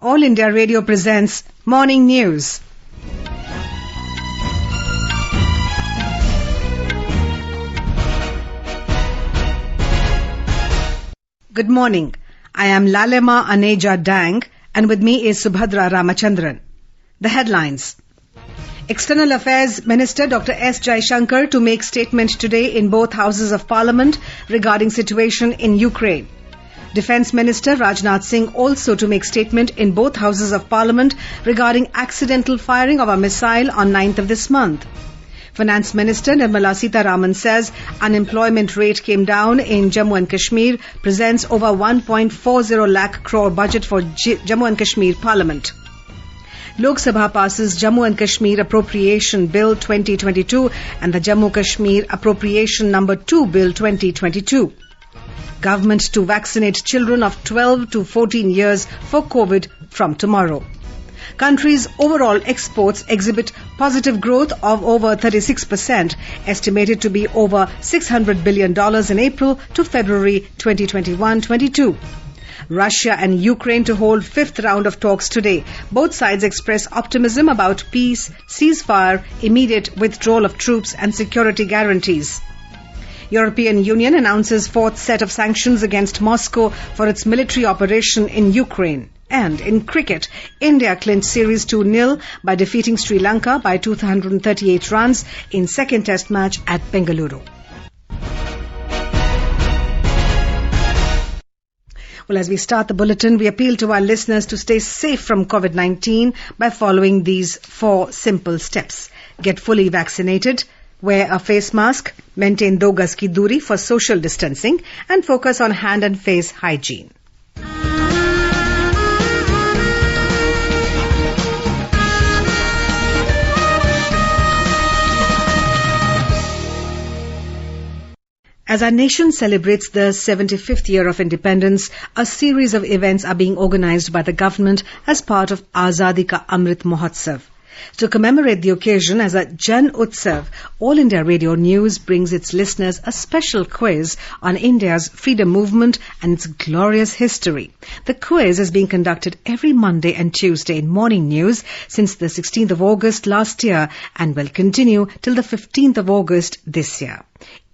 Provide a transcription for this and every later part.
All India Radio presents Morning News. Good morning. I am Lalema Aneja Dang and with me is Subhadra Ramachandran. The headlines. External Affairs Minister Dr. S. Jaishankar to make statement today in both houses of Parliament regarding situation in Ukraine. Defence Minister Rajnath Singh also to make statement in both houses of Parliament regarding accidental firing of a missile on 9th of this month. Finance Minister Nirmala Sitharaman says unemployment rate came down in Jammu and Kashmir, presents over 1.40 lakh crore budget for Jammu and Kashmir Parliament. Lok Sabha passes Jammu and Kashmir Appropriation Bill 2022 and the Jammu Kashmir Appropriation Number 2 Bill 2022. Government to vaccinate children of 12 to 14 years for COVID from tomorrow. Country's overall exports exhibit positive growth of over 36%, estimated to be over $600 billion in April to February 2021-22. Russia and Ukraine to hold fifth round of talks today. Both sides express optimism about peace, ceasefire, immediate withdrawal of troops and security guarantees. European Union announces fourth set of sanctions against Moscow for its military operation in Ukraine. And in cricket, India clinched series 2-0 by defeating Sri Lanka by 238 runs in second test match at Bengaluru. Well, as we start the bulletin, we appeal to our listeners to stay safe from COVID-19 by following these 4 simple steps. Get fully vaccinated, wear a face mask, maintain 2 gaz ki duri for social distancing, and focus on hand and face hygiene. As our nation celebrates the 75th year of independence, a series of events are being organized by the government as part of Azadi Ka Amrit Mahotsav. To commemorate the occasion as a Jan Utsav, All India Radio News brings its listeners a special quiz on India's freedom movement and its glorious history. The quiz is being conducted every Monday and Tuesday in Morning News since the 16th of August last year and will continue till the 15th of August this year.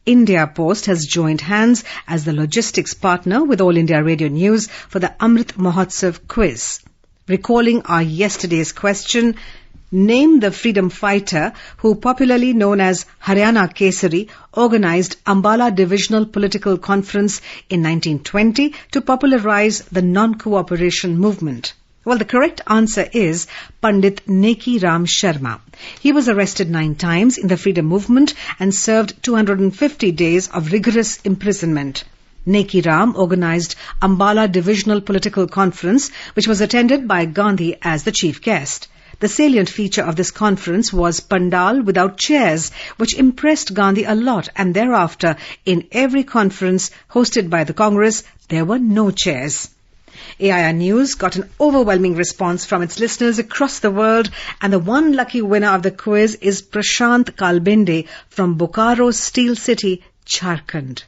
India Post has joined hands as the logistics partner with All India Radio News for the Amrit Mahotsav quiz. Recalling our yesterday's question, name the freedom fighter who, popularly known as Haryana Kesari, organized Ambala Divisional Political Conference in 1920 to popularize the non-cooperation movement. Well, the correct answer is Pandit Neki Ram Sharma. He was arrested 9 times in the freedom movement and served 250 days of rigorous imprisonment. Neki Ram organized Ambala Divisional Political Conference, which was attended by Gandhi as the chief guest. The salient feature of this conference was Pandal without chairs, which impressed Gandhi a lot, and thereafter, in every conference hosted by the Congress, there were no chairs. AIR News got an overwhelming response from its listeners across the world, and the one lucky winner of the quiz is Prashant Kalbende from Bokaro Steel City, Jharkhand.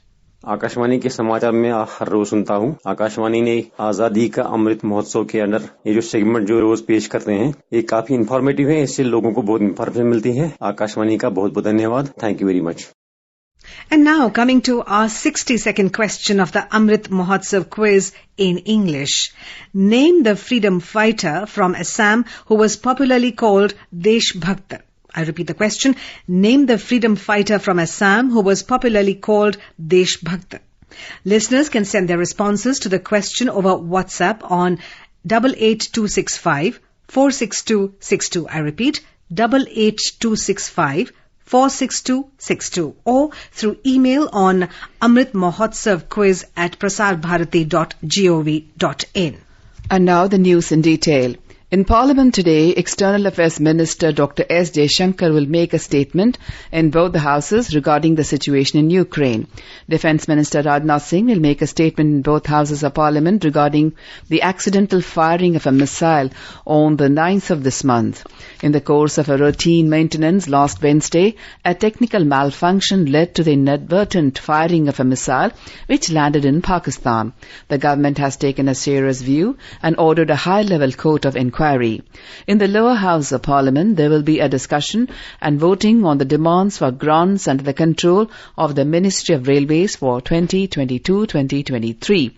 Akashvani के समाचार में हर रोज सुनता हूँ। आकाशवाणी ने आजादी का अमृत महोत्सव के अंदर ये जो सेगमेंट जो रोज पेश करते हैं, ये काफी इन्फॉर्मेटिव है। इससे लोगों को बहुत इन्फॉर्मेशन मिलती है। आकाशवाणी का बहुत बहुत धन्यवाद। Thank you very much. And now coming to our 60-second question of the Amrit Mahotsav quiz in English. Name the freedom fighter from Assam who was popularly called Desh Bhakt. I repeat the question. Name the freedom fighter from Assam who was popularly called Desh Bhakt. Listeners can send their responses to the question over WhatsApp on 88265 46262. I repeat, 88265 46262 or through email on amritmahotsavquiz@prasarbharati.gov.in. And now the news in detail. In Parliament today, External Affairs Minister Dr. S. Jaishankar will make a statement in both the houses regarding the situation in Ukraine. Defence Minister Rajnath Singh will make a statement in both houses of Parliament regarding the accidental firing of a missile on the 9th of this month. In the course of a routine maintenance last Wednesday, a technical malfunction led to the inadvertent firing of a missile which landed in Pakistan. The government has taken a serious view and ordered a high-level court of inquiry. In the lower house of Parliament, there will be a discussion and voting on the demands for grants under the control of the Ministry of Railways for 2022-2023.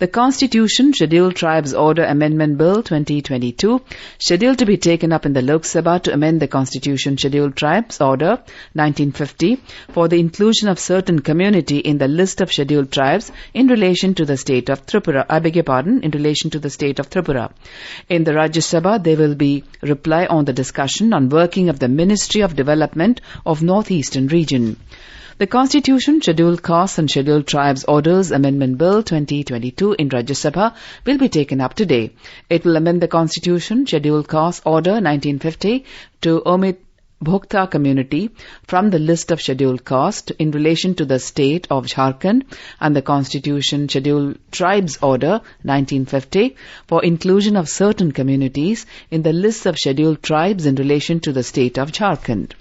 The Constitution Scheduled Tribes Order Amendment Bill 2022, scheduled to be taken up in the Lok Sabha to amend the Constitution Scheduled Tribes Order 1950 for the inclusion of certain community in the list of scheduled tribes in relation to the state of Tripura. In relation to the state of Tripura. In the Rajya Sabha, there will be reply on the discussion on working of the Ministry of Development of Northeastern Region. The Constitution Scheduled Castes and Scheduled Tribes Orders Amendment Bill 2022 in Rajya Sabha will be taken up today. It will amend the Constitution Scheduled Castes Order 1950 to omit Bhokta community from the list of scheduled caste in relation to the state of Jharkhand and the Constitution Scheduled Tribes Order 1950 for inclusion of certain communities in the list of scheduled tribes in relation to the state of Jharkhand.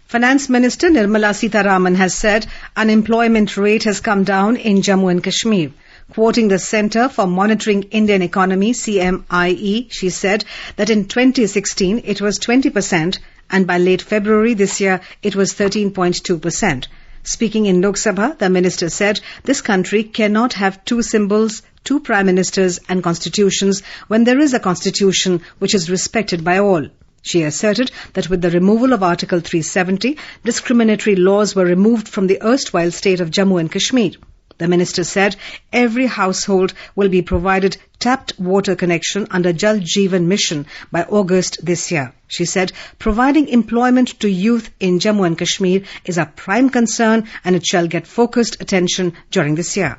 Finance Minister Nirmala Sitharaman has said unemployment rate has come down in Jammu and Kashmir. Quoting the Centre for Monitoring Indian Economy, CMIE, she said that in 2016 it was 20%, and by late February this year it was 13.2%. Speaking in Lok Sabha, the minister said this country cannot have two symbols, two prime ministers and constitutions when there is a constitution which is respected by all. She asserted that with the removal of Article 370, discriminatory laws were removed from the erstwhile state of Jammu and Kashmir. The minister said every household will be provided tapped water connection under Jal Jeevan Mission by August this year. She said providing employment to youth in Jammu and Kashmir is a prime concern and it shall get focused attention during this year.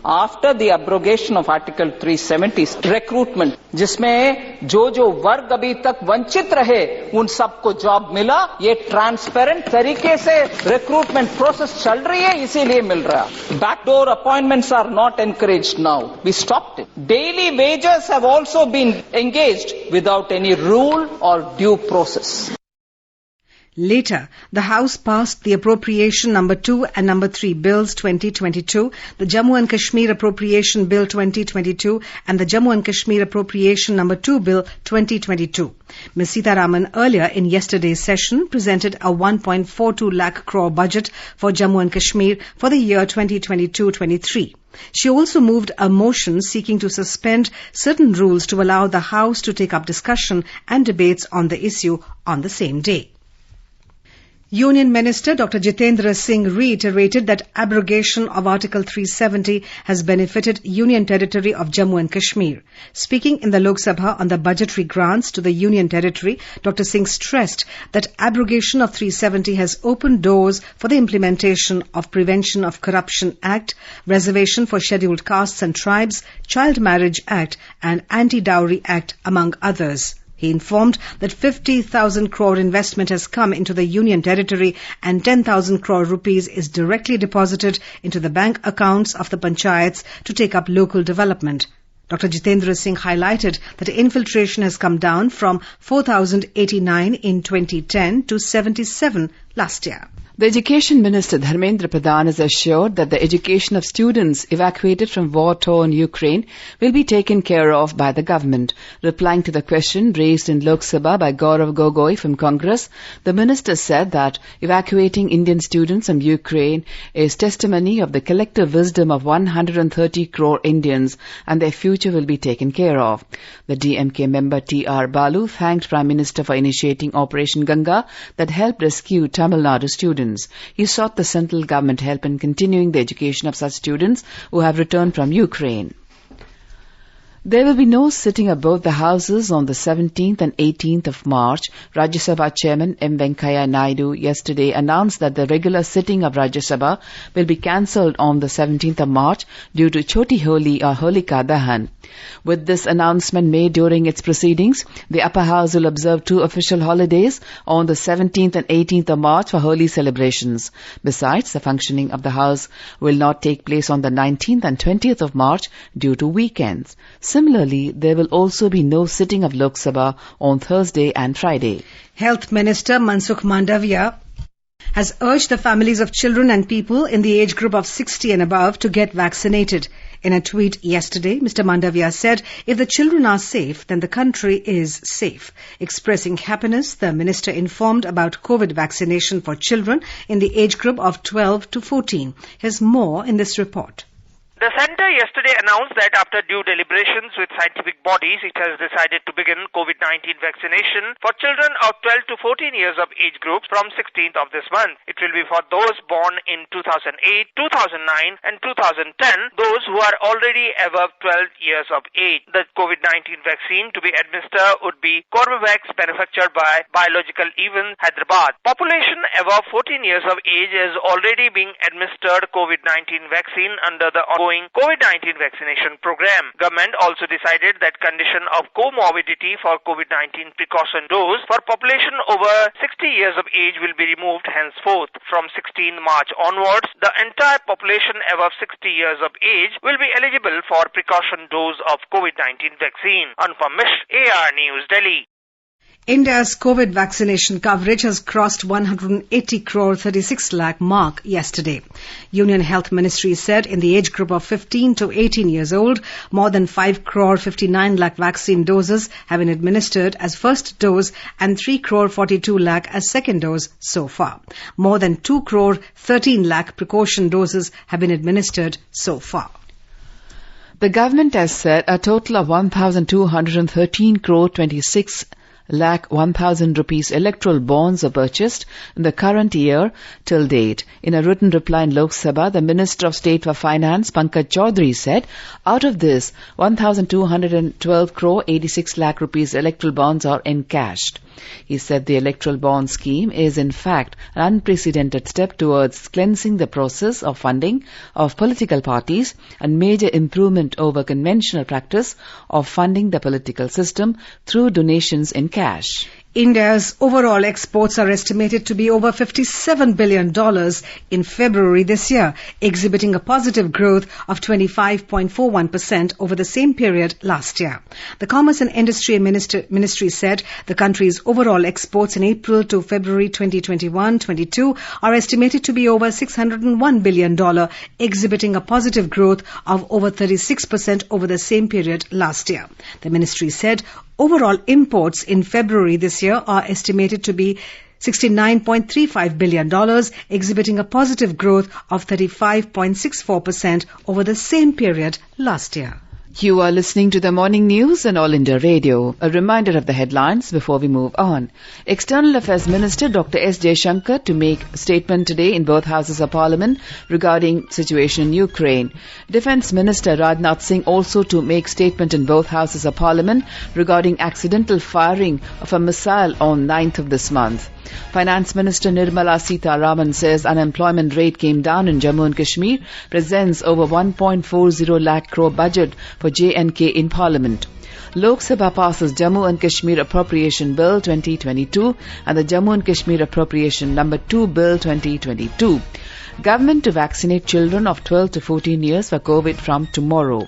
After the abrogation of Article 370, recruitment, जिसमें जो वर्ग अभी तक वंचित रहे उन सबको job मिला, ये ट्रांसपेरेंट तरीके से रिक्रूटमेंट प्रोसेस चल रही है, इसीलिए मिल रहा. Backdoor appointments are not encouraged now. We stopped it. Daily wages have also been engaged without any rule or due process. Later, the House passed the Appropriation Number 2 and Number 3 Bills 2022, the Jammu and Kashmir Appropriation Bill 2022 and the Jammu and Kashmir Appropriation Number 2 Bill 2022. Ms. Sitharaman earlier in yesterday's session presented a 1.42 lakh crore budget for Jammu and Kashmir for the year 2022-23. She also moved a motion seeking to suspend certain rules to allow the House to take up discussion and debates on the issue on the same day. Union Minister Dr. Jitendra Singh reiterated that abrogation of Article 370 has benefited Union Territory of Jammu and Kashmir. Speaking in the Lok Sabha on the budgetary grants to the Union Territory, Dr. Singh stressed that abrogation of 370 has opened doors for the implementation of Prevention of Corruption Act, Reservation for Scheduled Castes and Tribes, Child Marriage Act and Anti-Dowry Act, among others. He informed that 50,000 crore investment has come into the Union Territory and 10,000 crore rupees is directly deposited into the bank accounts of the panchayats to take up local development. Dr. Jitendra Singh highlighted that infiltration has come down from 4,089 in 2010 to 77 last year. The Education Minister Dharmendra Pradhan has assured that the education of students evacuated from war-torn Ukraine will be taken care of by the government. Replying to the question raised in Lok Sabha by Gaurav Gogoi from Congress, the minister said that evacuating Indian students from Ukraine is testimony of the collective wisdom of 130 crore Indians and their future will be taken care of. The DMK member T.R. Balu thanked Prime Minister for initiating Operation Ganga that helped rescue Tamil Nadu students. He sought the central government help in continuing the education of such students who have returned from Ukraine. There will be no sitting of both the houses on the 17th and 18th of March. Rajya Sabha Chairman M. Venkaiah Naidu yesterday announced that the regular sitting of Rajya Sabha will be cancelled on the 17th of March due to Choti Holi or Holika Dahan. With this announcement made during its proceedings, the upper house will observe 2 official holidays on the 17th and 18th of March for Holi celebrations. Besides, the functioning of the house will not take place on the 19th and 20th of March due to weekends. Similarly, there will also be no sitting of Lok Sabha on Thursday and Friday. Health Minister Mansukh Mandavia has urged the families of children and people in the age group of 60 and above to get vaccinated. In a tweet yesterday, Mr. Mandavia said, if the children are safe, then the country is safe. Expressing happiness, the minister informed about COVID vaccination for children in the age group of 12 to 14. Here's more in this report. The centre yesterday announced that after due deliberations with scientific bodies, it has decided to begin COVID-19 vaccination for children of 12 to 14 years of age groups from 16th of this month. It will be for those born in 2008, 2009 and 2010, those who are already above 12 years of age. The COVID-19 vaccine to be administered would be Corbevax, manufactured by Biological Even, Hyderabad. Population above 14 years of age is already being administered COVID-19 vaccine under the ongoing COVID-19 vaccination program. Government also decided that condition of comorbidity for COVID-19 precaution dose for population over 60 years of age will be removed henceforth. From 16 March onwards, the entire population above 60 years of age will be eligible for precaution dose of COVID-19 vaccine. Anupam Mishra, AR News, Delhi. India's COVID vaccination coverage has crossed 180 crore 36 lakh mark yesterday. Union Health Ministry said in the age group of 15 to 18 years old, more than 5 crore 59 lakh vaccine doses have been administered as first dose and 3 crore 42 lakh as second dose so far. More than 2 crore 13 lakh precaution doses have been administered so far. The government has said a total of 1,213 crore 26 lakh 1,000 rupees electoral bonds are purchased in the current year till date. In a written reply in Lok Sabha, the Minister of State for Finance, Pankaj Chaudhary, said, out of this, 1,212 crore 86 lakh rupees electoral bonds are encashed. He said the electoral bond scheme is in fact an unprecedented step towards cleansing the process of funding of political parties and major improvement over conventional practice of funding the political system through donations in cash. India's overall exports are estimated to be over $57 billion in February this year, exhibiting a positive growth of 25.41% over the same period last year. The Commerce and Industry Ministry said the country's overall exports in April to February 2021-22 are estimated to be over $601 billion, exhibiting a positive growth of over 36% over the same period last year. The ministry said overall imports in February this year are estimated to be $69.35 billion, exhibiting a positive growth of 35.64% over the same period last year. You are listening to the Morning News on All India Radio. A reminder of the headlines before we move on. External Affairs Minister Dr. S. Jaishankar to make a statement today in both houses of Parliament regarding situation in Ukraine. Defence Minister Rajnath Singh also to make statement in both houses of Parliament regarding accidental firing of a missile on 9th of this month. Finance Minister Nirmala Sitharaman says unemployment rate came down in Jammu and Kashmir, presents over 1.40 lakh crore budget for J&K in Parliament. Lok Sabha passes Jammu and Kashmir Appropriation Bill 2022 and the Jammu and Kashmir Appropriation No. 2 Bill 2022. Government to vaccinate children of 12 to 14 years for COVID from tomorrow.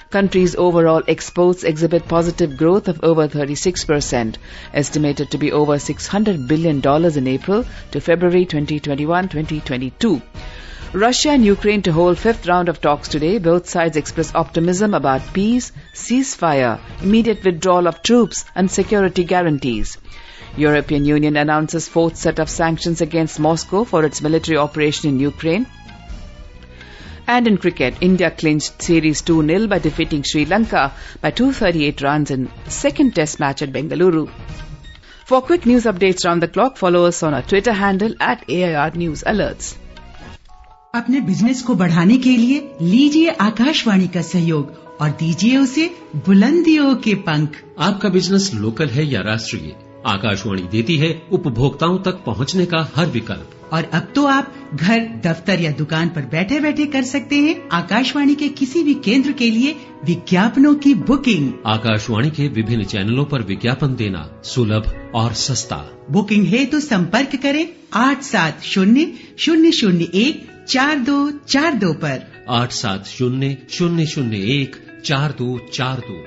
Country's overall exports exhibit positive growth of over 36%, estimated to be over $600 billion in April to February 2021-2022. Russia and Ukraine to hold fifth round of talks today. Both sides express optimism about peace, ceasefire, immediate withdrawal of troops and security guarantees. European Union announces fourth set of sanctions against Moscow for its military operation in Ukraine. And in cricket, India clinched series 2-0 by defeating Sri Lanka by 238 runs in second test match at Bengaluru. For quick news updates round the clock, follow us on our Twitter handle @AIR News Alerts. अपने business को बढ़ाने के लिए लीजिए आकाशवाणी का सहयोग और दीजिए उसे बुलंदियों के पंख। आपका बिजनेस लोकल है या राष्ट्रीय, आकाशवाणी देती है उपभोक्ताओं तक पहुंचने का हर विकल्प। और अब तो आप घर, दफ्तर या दुकान पर बैठे बैठे कर सकते हैं आकाशवाणी के किसी भी केंद्र के लिए विज्ञापनों की बुकिंग। आकाशवाणी के विभिन्न चैनलों पर विज्ञापन देना सुलभ और सस्ता। बुकिंग है तो संपर्क करें 8700014242 पर। 8700014242।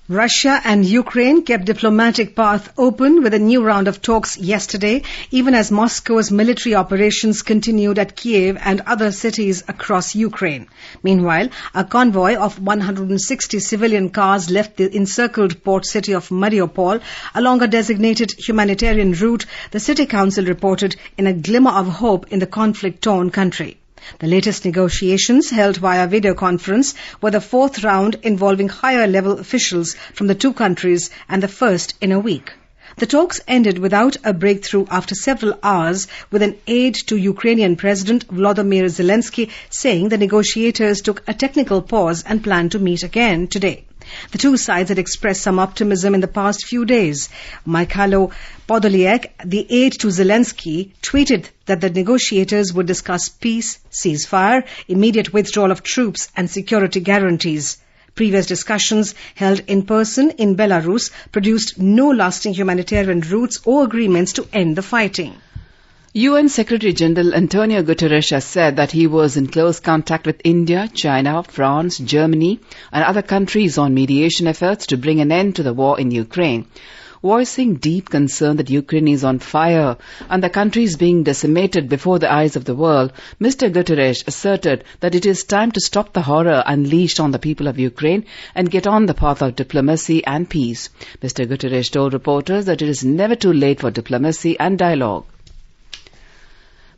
Russia and Ukraine kept diplomatic path open with a new round of talks yesterday, even as Moscow's military operations continued at Kiev and other cities across Ukraine. Meanwhile, a convoy of 160 civilian cars left the encircled port city of Mariupol along a designated humanitarian route, the city council reported, in a glimmer of hope in the conflict-torn country. The latest negotiations, held via video conference, were the fourth round involving higher-level officials from the two countries and the first in a week. The talks ended without a breakthrough after several hours, with an aide to Ukrainian President Volodymyr Zelensky saying the negotiators took a technical pause and plan to meet again today. The two sides had expressed some optimism in the past few days. Mikhailo Podolyak, the aide to Zelensky, tweeted that the negotiators would discuss peace, ceasefire, immediate withdrawal of troops and security guarantees. Previous discussions held in person in Belarus produced no lasting humanitarian routes or agreements to end the fighting. UN Secretary General Antonio Guterres has said that he was in close contact with India, China, France, Germany and other countries on mediation efforts to bring an end to the war in Ukraine. Voicing deep concern that Ukraine is on fire and the country is being decimated before the eyes of the world, Mr. Guterres asserted that it is time to stop the horror unleashed on the people of Ukraine and get on the path of diplomacy and peace. Mr. Guterres told reporters that it is never too late for diplomacy and dialogue.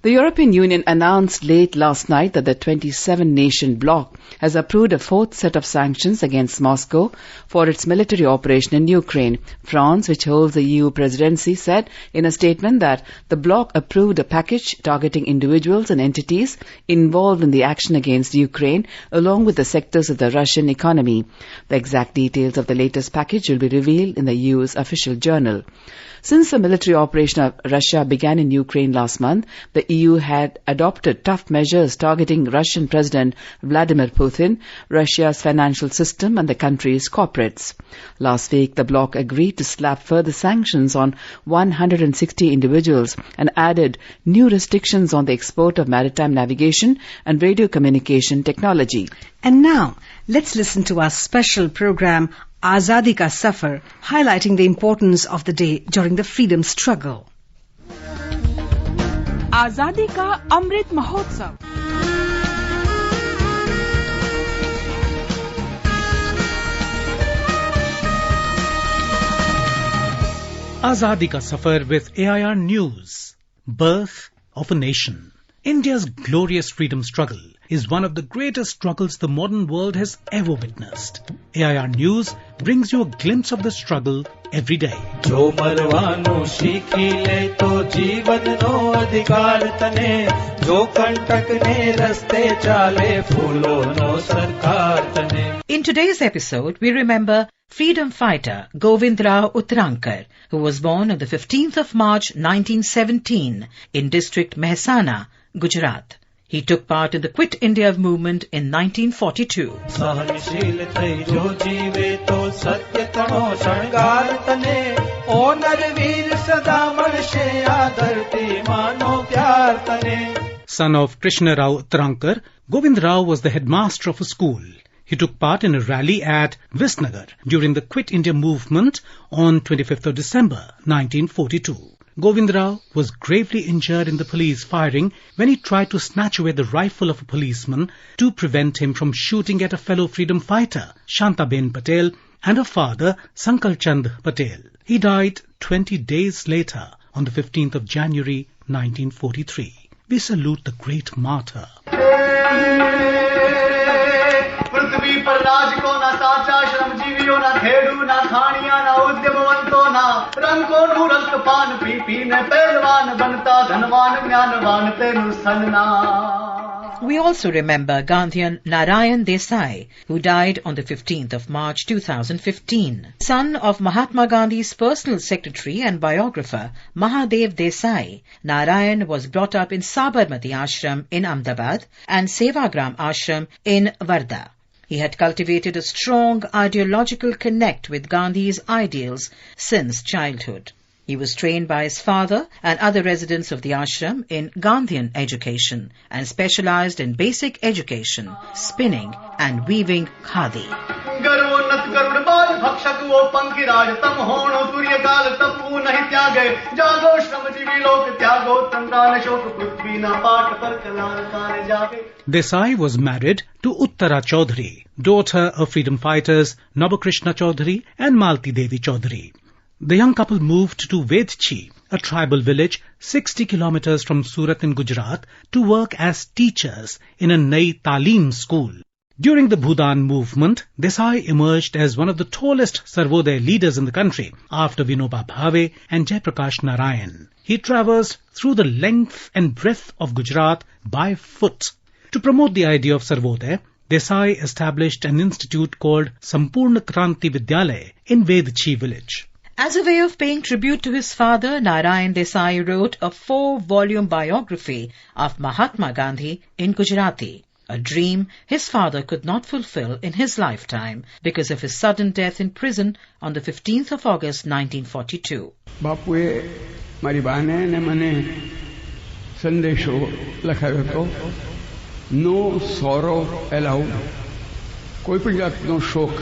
The European Union announced late last night that the 27-nation bloc has approved a fourth set of sanctions against Moscow for its military operation in Ukraine. France, which holds the EU presidency, said in a statement that the bloc approved a package targeting individuals and entities involved in the action against Ukraine, along with the sectors of the Russian economy. The exact details of the latest package will be revealed in the EU's official journal. Since the military operation of Russia began in Ukraine last month, the EU had adopted tough measures targeting Russian President Vladimir Putin, Russia's financial system and the country's corporates. Last week, the bloc agreed to slap further sanctions on 160 individuals and added new restrictions on the export of maritime navigation and radio communication technology. And now, let's listen to our special program, Azadi Ka Safar, highlighting the importance of the day during the freedom struggle. आजादी का Amrit Mahotsav. Azadi Ka Safar with AIR News. Birth of a Nation. India's glorious freedom struggle is one of the greatest struggles the modern world has ever witnessed. AIR News brings you a glimpse of the struggle every day. जो मरवानो सीखी ले तो जीवन no अधिकार तने जो कंटक ने रस्ते चाले फूलो नो सरकार तने. In today's episode, we remember freedom fighter Govind Rao Uttarankar, who was born on the 15th of March 1917 in district Mehsana, Gujarat. He took part in the Quit India movement in 1942. सहनशील थई जो जीवे तो सत्य तणो शणगार तने ओ नरवीर सदा मणशे आदरती मानो प्यार तने. Son of Krishna Rao Uttarankar, Govind Rao was the headmaster of a school. He took part in a rally at Visnagar during the Quit India movement on 25th of December 1942. Govind Rao was gravely injured in the police firing when he tried to snatch away the rifle of a policeman to prevent him from shooting at a fellow freedom fighter, Shantaben Patel, and her father, Sankal Chand Patel. He died 20 days later on the 15th of January 1943. We salute the great martyr. पृथ्वी पर राज को ना साचा श्रमजीवियों ना खेड़ू ना खानिया ना उद्यमवंतों ना रंग को नू रक्त पान पी पी ने पहलवान बनता धनवान ज्ञानवान तेनु सन्ना. We also remember Gandhian Narayan Desai, who died on the 15th of March 2015. Son of Mahatma Gandhi's personal secretary and biographer, Mahadev Desai, Narayan was brought up in Sabarmati Ashram in Ahmedabad and Sevagram Ashram in Wardha. He had cultivated a strong ideological connect with Gandhi's ideals since childhood. He was trained by his father and other residents of the ashram in Gandhian education and specialized in basic education, spinning and weaving khadi. Desai was married to Uttara Chaudhary, daughter of freedom fighters Navakrishna Chaudhary and Malti Devi Chaudhary. The young couple moved to Vedchi, a tribal village 60 kilometers from Surat in Gujarat, to work as teachers in a Nai Talim school. During the Bhudan movement, Desai emerged as one of the tallest Sarvodaya leaders in the country after Vinoba Bhave and Jayaprakash Narayan. He traversed through the length and breadth of Gujarat by foot. To promote the idea of Sarvodaya, Desai established an institute called Sampurna Kranti Vidyalaya in Vedchi village. As a way of paying tribute to his father, Narayan Desai wrote a 4-volume biography of Mahatma Gandhi in Gujarati, a dream his father could not fulfill in his lifetime because of his sudden death in prison on the 15th of August 1942. બાપુએ મારી બાને ને મને સંદેશો લખાવ્યો હતો. No sorrow allowed. કોઈ પણ જાતનો શોક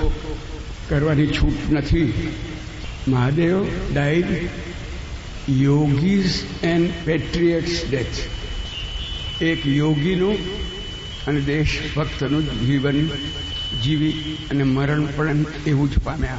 કરવાની છૂટ નથી. Mahadev died yogis and patriots death. એક યોગીનું અને દેશભક્તનું જીવન જીવી અને મરણ પણ એવું જ પામ્યા.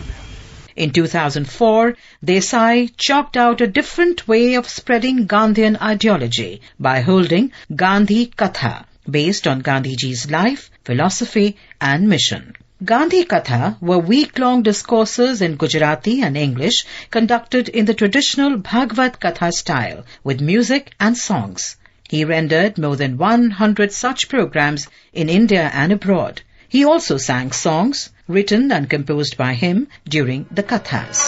In 2004, Desai chalked out a different way of spreading Gandhian ideology by holding Gandhi Katha, based on Gandhiji's life, philosophy and mission. Gandhi Katha were week-long discourses in Gujarati and English conducted in the traditional Bhagavad Katha style with music and songs. He rendered more than 100 such programs in India and abroad. He also sang songs written and composed by him during the Kathas.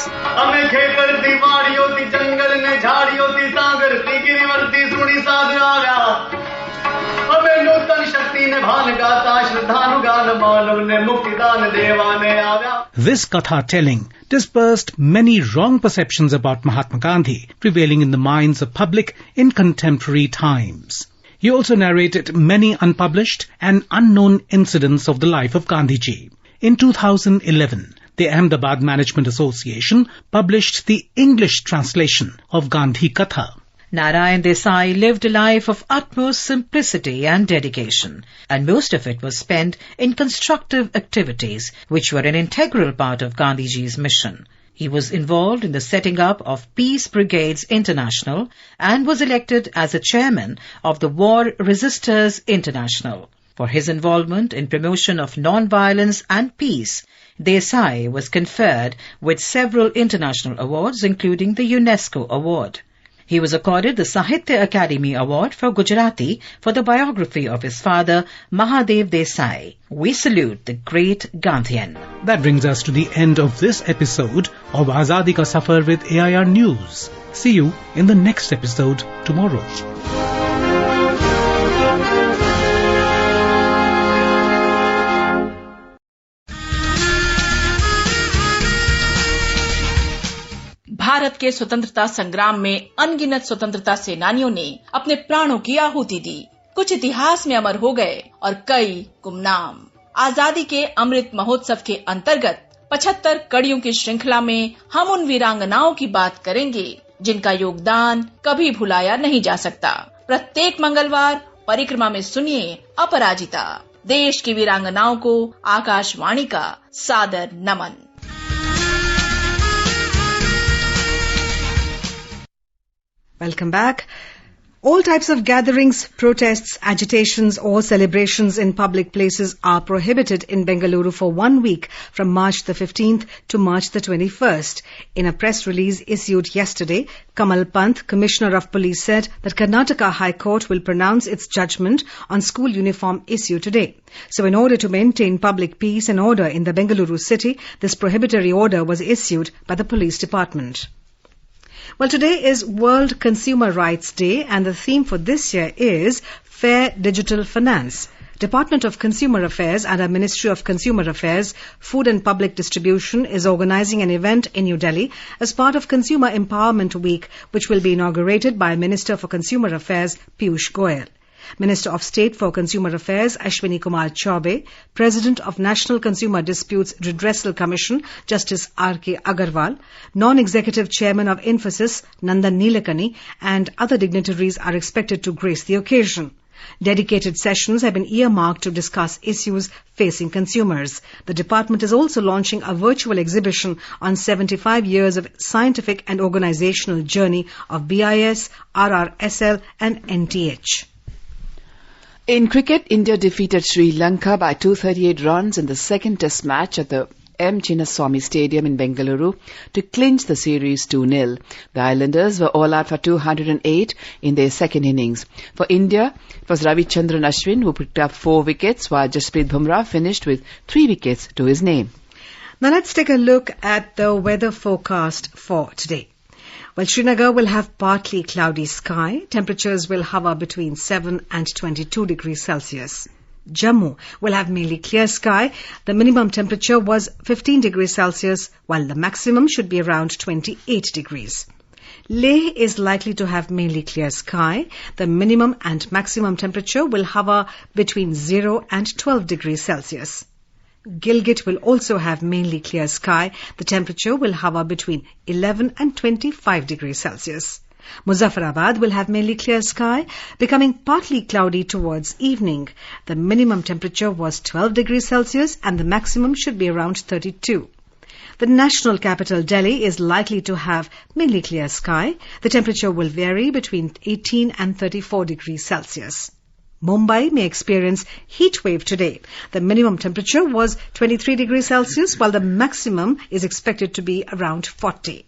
This Katha telling dispersed many wrong perceptions about Mahatma Gandhi prevailing in the minds of public in contemporary times. He also narrated many unpublished and unknown incidents of the life of Gandhiji. In 2011, the Ahmedabad Management Association published the English translation of Gandhi Katha. Narayan Desai lived a life of utmost simplicity and dedication, and most of it was spent in constructive activities which were an integral part of Gandhiji's mission. He was involved in the setting up of Peace Brigades International and was elected as a chairman of the War Resisters International. For his involvement in promotion of non-violence and peace, Desai was conferred with several international awards, including the UNESCO Award. He was accorded the Sahitya Academy Award for Gujarati for the biography of his father, Mahadev Desai. We salute the great Gandhian. That brings us to the end of this episode of Azadi Ka Safar with AIR News. See you in the next episode tomorrow. Bharat के स्वतंत्रता संग्राम में अनगिनत स्वतंत्रता सेनानियों ने अपने प्राणों की आहुति दी। कुछ इतिहास में अमर हो गए और कई गुमनाम। आजादी के अमृत महोत्सव के अंतर्गत 75 कड़ियों की श्रृंखला में हम उन वीरांगनाओं की बात करेंगे जिनका योगदान कभी भुलाया नहीं जा सकता। प्रत्येक मंगलवार परिक्रमा में सुनिए अपराजिता, देश की वीरांगनाओं को आकाशवाणी का सादर नमन। Welcome back. All types of gatherings, protests, agitations or celebrations in public places are prohibited in Bengaluru for 1 week from March the 15th to March the 21st. In a press release issued yesterday, Kamal Pant, Commissioner of Police, said that Karnataka High Court will pronounce its judgment on school uniform issue today. So in order to maintain public peace and order in the Bengaluru city, this prohibitory order was issued by the police department. Well, today is World Consumer Rights Day and the theme for this year is Fair Digital Finance. Department of Consumer Affairs and our Ministry of Consumer Affairs, Food and Public Distribution is organizing an event in New Delhi as part of Consumer Empowerment Week, which will be inaugurated by Minister for Consumer Affairs, Piyush Goyal. Minister of State for Consumer Affairs, Ashwini Kumar Chaubey, President of National Consumer Disputes Redressal Commission, Justice R.K. Agarwal, Non-Executive Chairman of Infosys, Nandan Nilekani, and other dignitaries are expected to grace the occasion. Dedicated sessions have been earmarked to discuss issues facing consumers. The department is also launching a virtual exhibition on 75 years of scientific and organizational journey of BIS, RRSL and NTH. In cricket, India defeated Sri Lanka by 238 runs in the second test match at the M. Chinnaswamy Stadium in Bengaluru to clinch the series 2-0. The Islanders were all out for 208 in their second innings. For India, it was Ravichandran Ashwin who picked up 4 wickets while Jasprit Bumrah finished with 3 wickets to his name. Now let's take a look at the weather forecast for today. Well, Srinagar will have partly cloudy sky. Temperatures will hover between 7 and 22 degrees Celsius. Jammu will have mainly clear sky. The minimum temperature was 15 degrees Celsius, while the maximum should be around 28 degrees. Leh is likely to have mainly clear sky. The minimum and maximum temperature will hover between 0 and 12 degrees Celsius. Gilgit will also have mainly clear sky. The temperature will hover between 11 and 25 degrees Celsius. Muzaffarabad will have mainly clear sky, becoming partly cloudy towards evening. The minimum temperature was 12 degrees Celsius and the maximum should be around 32. The national capital Delhi is likely to have mainly clear sky. The temperature will vary between 18 and 34 degrees Celsius. Mumbai may experience heat wave today. The minimum temperature was 23 degrees Celsius while the maximum is expected to be around 40.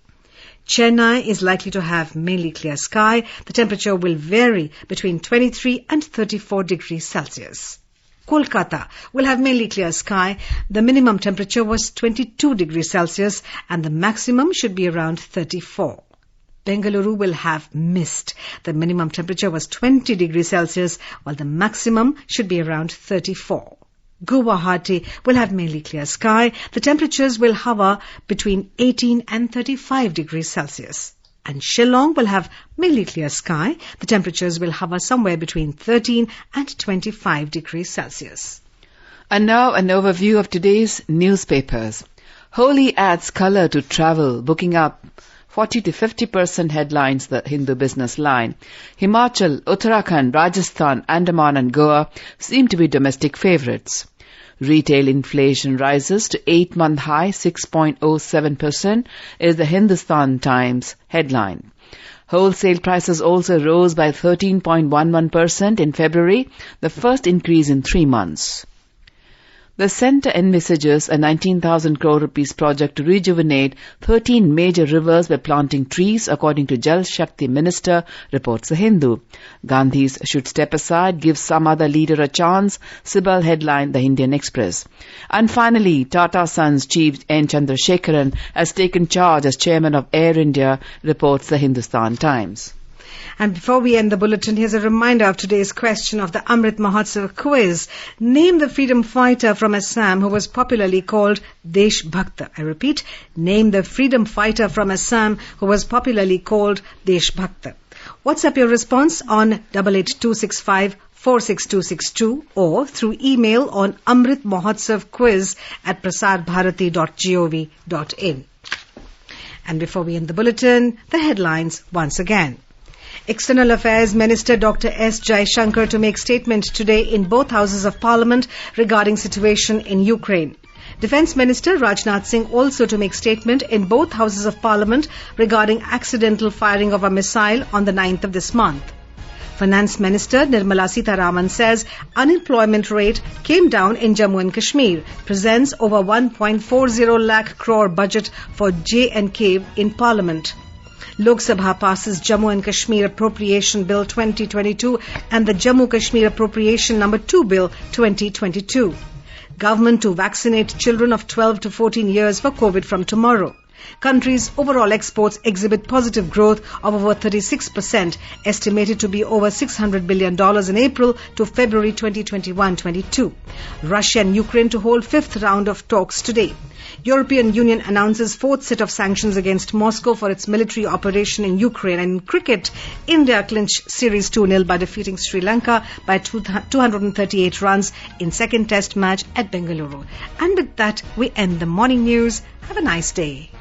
Chennai is likely to have mainly clear sky. The temperature will vary between 23 and 34 degrees Celsius. Kolkata will have mainly clear sky. The minimum temperature was 22 degrees Celsius and the maximum should be around 34. Bengaluru will have mist. The minimum temperature was 20 degrees Celsius while the maximum should be around 34. Guwahati will have mainly clear sky. The temperatures will hover between 18 and 35 degrees Celsius. And Shillong will have mainly clear sky. The temperatures will hover somewhere between 13 and 25 degrees Celsius. And now an overview of today's newspapers. Holi adds color to travel, booking up 40 to 50% headlines, the Hindu business line. Himachal, Uttarakhand, Rajasthan, Andaman and Goa seem to be domestic favourites. Retail inflation rises to 8-month high 6.07% is the Hindustan Times headline. Wholesale prices also rose by 13.11% in February, the first increase in 3 months. The centre envisages a 19,000 crore rupees project to rejuvenate 13 major rivers by planting trees, according to Jal Shakti Minister, reports The Hindu. Gandhis should step aside, give some other leader a chance, Sibal headline The Indian Express. And finally, Tata Sons Chief N. Chandrasekharan has taken charge as chairman of Air India, reports The Hindustan Times. And before we end the bulletin, here's a reminder of today's question of the Amrit Mahotsav quiz. Name the freedom fighter from Assam who was popularly called Desh Bhakta. I repeat, name the freedom fighter from Assam who was popularly called Desh Bhakta. WhatsApp your response on 88265 46262 or through email on amritmahotsavquiz@prasarbharati.gov.in. And before we end the bulletin, the headlines once again. External Affairs Minister Dr. S. Jaishankar to make statement today in both houses of Parliament regarding situation in Ukraine. Defence Minister Rajnath Singh also to make statement in both houses of Parliament regarding accidental firing of a missile on the 9th of this month. Finance Minister Nirmala Sitharaman says unemployment rate came down in Jammu and Kashmir, presents over 1.40 lakh crore budget for J&K in Parliament. Lok Sabha passes Jammu and Kashmir Appropriation Bill 2022 and the Jammu Kashmir Appropriation Number 2 Bill 2022. Government to vaccinate children of 12 to 14 years for COVID from tomorrow. Country's overall exports exhibit positive growth of over 36%, estimated to be over $600 billion in April to February 2021-22. Russia and Ukraine to hold fifth round of talks today. European Union announces fourth set of sanctions against Moscow for its military operation in Ukraine. And in cricket, India clinched Series 2-0 by defeating Sri Lanka by 238 runs in second test match at Bengaluru. And with that, we end the morning news. Have a nice day.